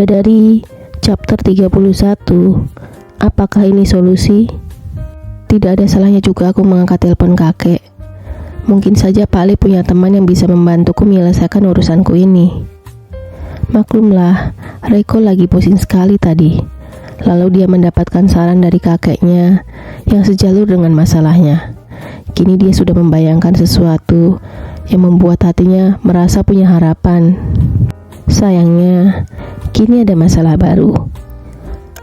Bidadari chapter 31. Apakah ini solusi? Tidak ada salahnya juga aku mengangkat telepon kakek. Mungkin saja Pak Ali punya teman yang bisa membantuku menyelesaikan urusanku ini. Maklumlah, Reiko lagi pusing sekali tadi. Lalu dia mendapatkan saran dari kakeknya yang sejalur dengan masalahnya. Kini dia sudah membayangkan sesuatu yang membuat hatinya merasa punya harapan. Sayangnya, kini ada masalah baru.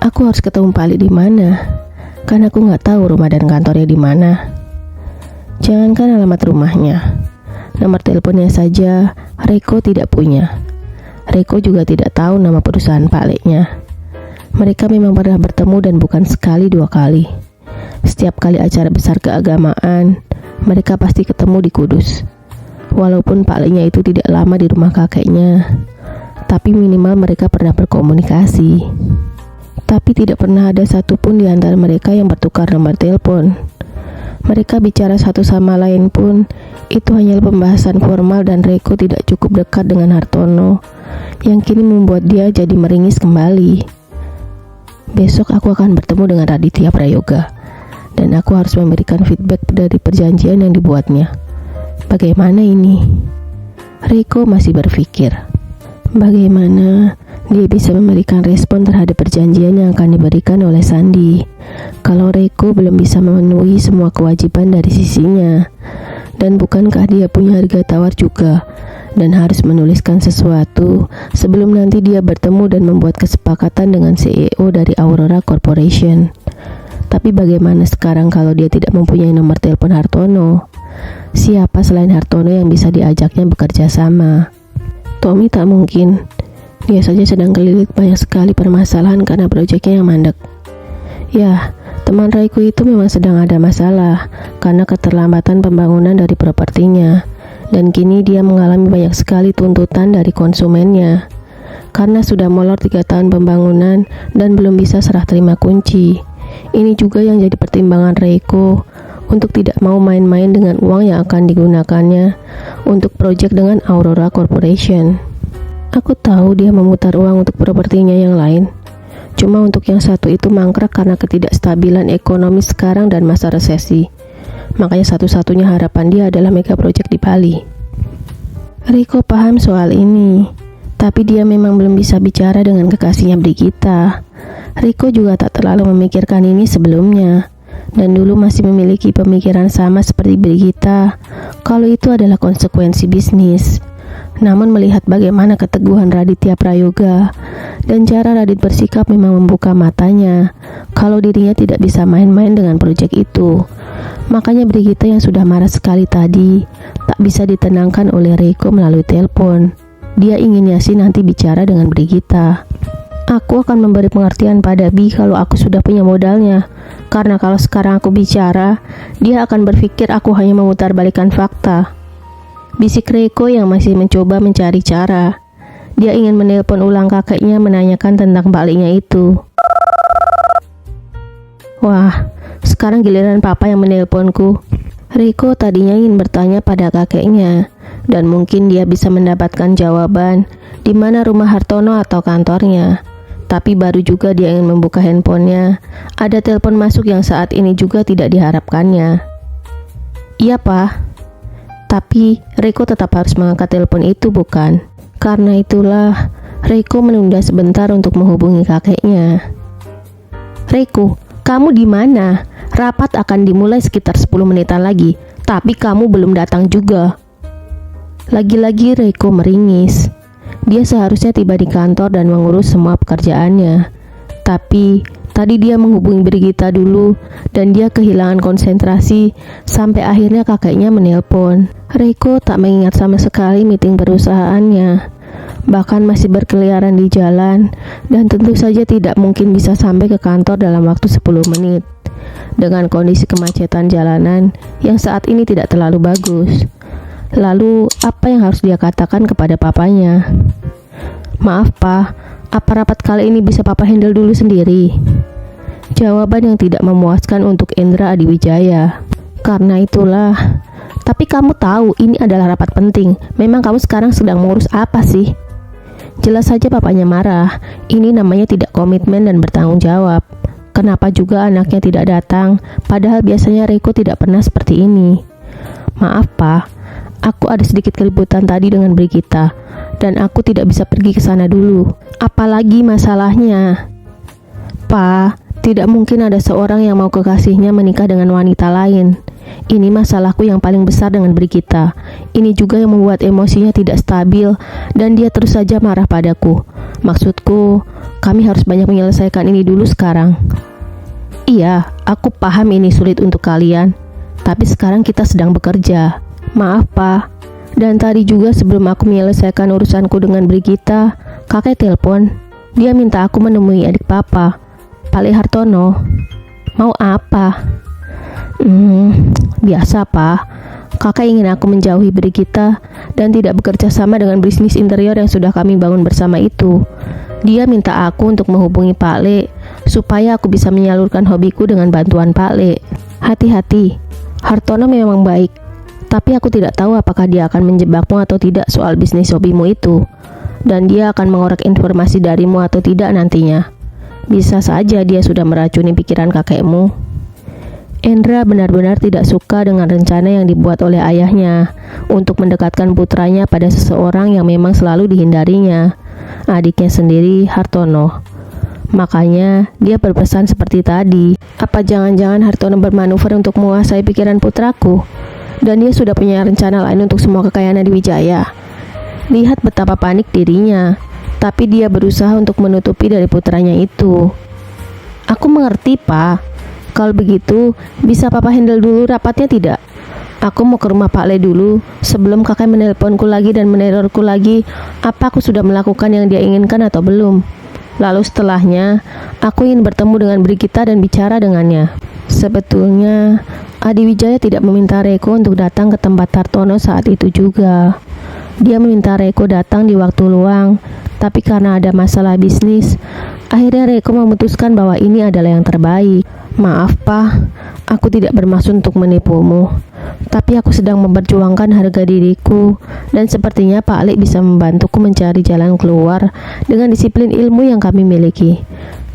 Aku harus ketemu Pak Ali di mana? Kan aku nggak tahu rumah dan kantornya di mana. Jangankan alamat rumahnya, nomor teleponnya saja Reiko tidak punya. Reiko juga tidak tahu nama perusahaan Pak Ali-nya. Mereka memang pernah bertemu dan bukan sekali dua kali. Setiap kali acara besar keagamaan, mereka pasti ketemu di Kudus. Walaupun Pak Ali-nya itu tidak lama di rumah kakeknya, tapi minimal mereka pernah berkomunikasi. Tapi tidak pernah ada satupun di antara mereka yang bertukar nomor telepon. Mereka bicara satu sama lain pun, itu hanyalah pembahasan formal dan Reiko tidak cukup dekat dengan Hartono, yang kini membuat dia jadi meringis kembali. Besok aku akan bertemu dengan Raditya Prayoga, dan aku harus memberikan feedback dari perjanjian yang dibuatnya. Bagaimana ini? Reiko masih berpikir, bagaimana dia bisa memberikan respon terhadap perjanjian yang akan diberikan oleh Sandi kalau Reiko belum bisa memenuhi semua kewajiban dari sisinya. Dan bukankah dia punya harga tawar juga dan harus menuliskan sesuatu sebelum nanti dia bertemu dan membuat kesepakatan dengan CEO dari Aurora Corporation. Tapi bagaimana sekarang kalau dia tidak mempunyai nomor telepon Hartono? Siapa selain Hartono yang bisa diajaknya bekerja sama? Tommy tak mungkin. Dia saja sedang kelilit banyak sekali permasalahan karena proyeknya yang mandek. Ya, teman Reiko itu memang sedang ada masalah karena keterlambatan pembangunan dari propertinya. Dan kini dia mengalami banyak sekali tuntutan dari konsumennya karena sudah molor 3 tahun pembangunan dan belum bisa serah terima kunci. Ini juga yang jadi pertimbangan Reiko untuk tidak mau main-main dengan uang yang akan digunakannya untuk proyek dengan Aurora Corporation. Aku tahu dia memutar uang untuk propertinya yang lain. Cuma untuk yang satu itu mangkrak karena ketidakstabilan ekonomi sekarang dan masa resesi. Makanya satu-satunya harapan dia adalah mega project di Bali. Reiko paham soal ini, tapi dia memang belum bisa bicara dengan kekasihnya Brigita. Reiko juga tak terlalu memikirkan ini sebelumnya, dan dulu masih memiliki pemikiran sama seperti Brigita, kalau itu adalah konsekuensi bisnis. Namun melihat bagaimana keteguhan Raditya Prayoga dan cara Radit bersikap memang membuka matanya kalau dirinya tidak bisa main-main dengan proyek itu. Makanya Brigita yang sudah marah sekali tadi tak bisa ditenangkan oleh Reiko melalui telepon. Dia inginnya sih nanti bicara dengan Brigita. Aku akan memberi pengertian pada Bi kalau aku sudah punya modalnya. Karena kalau sekarang aku bicara, dia akan berpikir aku hanya memutarbalikkan fakta. Bisik Reiko yang masih mencoba mencari cara. Dia ingin menelpon ulang kakeknya menanyakan tentang baliknya itu. Wah, sekarang giliran papa yang menelponku. Reiko tadinya ingin bertanya pada kakeknya, dan mungkin dia bisa mendapatkan jawaban di mana rumah Hartono atau kantornya. Tapi baru juga dia ingin membuka handphonenya, ada telepon masuk yang saat ini juga tidak diharapkannya. Iya Pak, tapi Reiko tetap harus mengangkat telepon itu bukan? Karena itulah Reiko menunda sebentar untuk menghubungi kakeknya. Reiko, kamu di mana? Rapat akan dimulai sekitar 10 menitan lagi, tapi kamu belum datang juga. Lagi-lagi Reiko meringis. Dia seharusnya tiba di kantor dan mengurus semua pekerjaannya. Tapi tadi dia menghubungi Brigita dulu dan dia kehilangan konsentrasi sampai akhirnya kakeknya menelpon. Reiko tak mengingat sama sekali meeting perusahaannya. Bahkan masih berkeliaran di jalan dan tentu saja tidak mungkin bisa sampai ke kantor dalam waktu 10 menit. Dengan kondisi kemacetan jalanan yang saat ini tidak terlalu bagus. Lalu, apa yang harus dia katakan kepada papanya? Maaf Pak, apa rapat kali ini bisa Papa handle dulu sendiri? Jawaban yang tidak memuaskan untuk Indra Adiwijaya. Karena itulah, tapi kamu tahu ini adalah rapat penting. Memang kamu sekarang sedang mengurus apa sih? Jelas saja papanya marah. Ini namanya tidak komitmen dan bertanggung jawab. Kenapa juga anaknya tidak datang, padahal biasanya Reiko tidak pernah seperti ini. Maaf, Pak. Aku ada sedikit keributan tadi dengan Brigita, dan aku tidak bisa pergi ke sana dulu. Apalagi masalahnya? Pak, tidak mungkin ada seorang yang mau kekasihnya menikah dengan wanita lain. Ini masalahku yang paling besar dengan Brigita. Ini juga yang membuat emosinya tidak stabil dan dia terus saja marah padaku. Maksudku, kami harus banyak menyelesaikan ini dulu sekarang. Iya, aku paham ini sulit untuk kalian, tapi sekarang kita sedang bekerja. Maaf, Pak. Dan tadi juga sebelum aku menyelesaikan urusanku dengan Brigita, kakek telepon. Dia minta aku menemui adik papa, Pak Le Hartono. Mau apa? Biasa, Pak. Kakak ingin aku menjauhi Brigita dan tidak bekerja sama dengan bisnis interior yang sudah kami bangun bersama itu. Dia minta aku untuk menghubungi Pak Le supaya aku bisa menyalurkan hobiku dengan bantuan Pak Le. Hati-hati, Hartono memang baik, tapi aku tidak tahu apakah dia akan menjebakmu atau tidak soal bisnis hobimu itu. Dan dia akan mengorek informasi darimu atau tidak nantinya. Bisa saja dia sudah meracuni pikiran kakekmu. Endra benar-benar tidak suka dengan rencana yang dibuat oleh ayahnya untuk mendekatkan putranya pada seseorang yang memang selalu dihindarinya, adiknya sendiri, Hartono. Makanya dia berpesan seperti tadi. Apa jangan-jangan Hartono bermanuver untuk menguasai pikiran putraku? Dan dia sudah punya rencana lain untuk semua kekayaannya di Wijaya. Lihat betapa panik dirinya, tapi dia berusaha untuk menutupi dari putranya itu. Aku mengerti, Pak. Kalau begitu, bisa Papa handle dulu rapatnya tidak? Aku mau ke rumah Pak Le dulu, sebelum kakak menelponku lagi dan menerorku lagi, apa aku sudah melakukan yang dia inginkan atau belum. Lalu setelahnya, aku ingin bertemu dengan Brigita dan bicara dengannya. Sebetulnya, Adi Wijaya tidak meminta Reiko untuk datang ke tempat Hartono saat itu juga. Dia meminta Reiko datang di waktu luang, tapi karena ada masalah bisnis, akhirnya Reiko memutuskan bahwa ini adalah yang terbaik. Maaf, Pak, aku tidak bermaksud untuk menipumu, tapi aku sedang memperjuangkan harga diriku, dan sepertinya Pak Alek bisa membantuku mencari jalan keluar dengan disiplin ilmu yang kami miliki,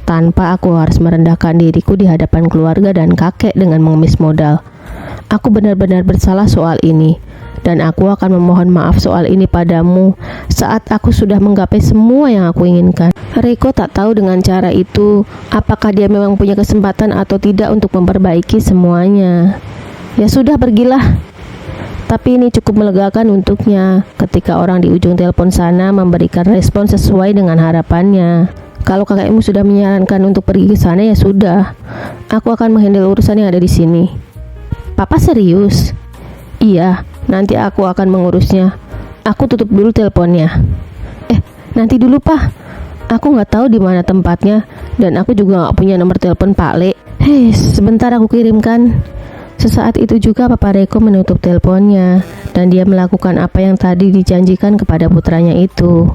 tanpa aku harus merendahkan diriku di hadapan keluarga dan kakek dengan mengemis modal. Aku benar-benar bersalah soal ini, dan aku akan memohon maaf soal ini padamu saat aku sudah menggapai semua yang aku inginkan. Reiko tak tahu dengan cara itu apakah dia memang punya kesempatan atau tidak untuk memperbaiki semuanya. Ya sudah, pergilah. Tapi ini cukup melegakan untuknya ketika orang di ujung telepon sana memberikan respon sesuai dengan harapannya. Kalau kakekmu sudah menyarankan untuk pergi ke sana, ya sudah. Aku akan menghandle urusan yang ada di sini. Papa serius? Iya, nanti aku akan mengurusnya. Aku tutup dulu teleponnya. Nanti dulu, Pak. Aku nggak tahu di mana tempatnya, dan aku juga nggak punya nomor telepon Pak Le. Hei, sebentar aku kirimkan. Sesaat itu juga Papa Reiko menutup teleponnya, dan dia melakukan apa yang tadi dijanjikan kepada putranya itu.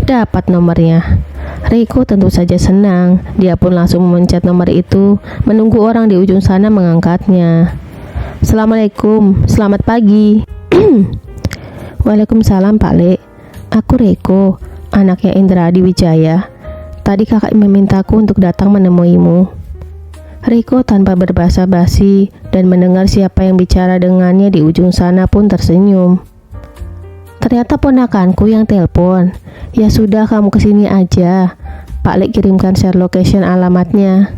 Dapat nomornya. Reiko tentu saja senang. Dia pun langsung memencet nomor itu, menunggu orang di ujung sana mengangkatnya. Assalamualaikum, selamat pagi. Waalaikumsalam, Pak Le. Aku Reiko, anaknya Indra Adi Wijaya. Tadi kakak memintaku untuk datang menemuimu. Reiko tanpa berbasa-basi dan mendengar siapa yang bicara dengannya di ujung sana pun tersenyum. Ternyata ponakanku yang telepon. Ya sudah, kamu kesini aja. Pak Le kirimkan share location alamatnya.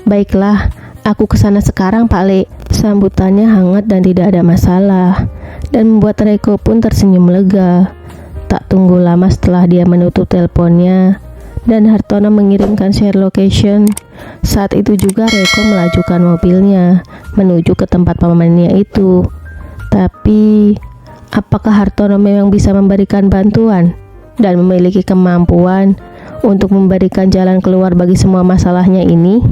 Baiklah, aku kesana sekarang, Pak Le. Sambutannya hangat dan tidak ada masalah, dan membuat Reiko pun tersenyum lega. Tak tunggu lama setelah dia menutup teleponnya dan Hartono mengirimkan share location, saat itu juga Reiko melajukan mobilnya menuju ke tempat pamannya itu. Tapi, apakah Hartono memang bisa memberikan bantuan dan memiliki kemampuan untuk memberikan jalan keluar bagi semua masalahnya ini?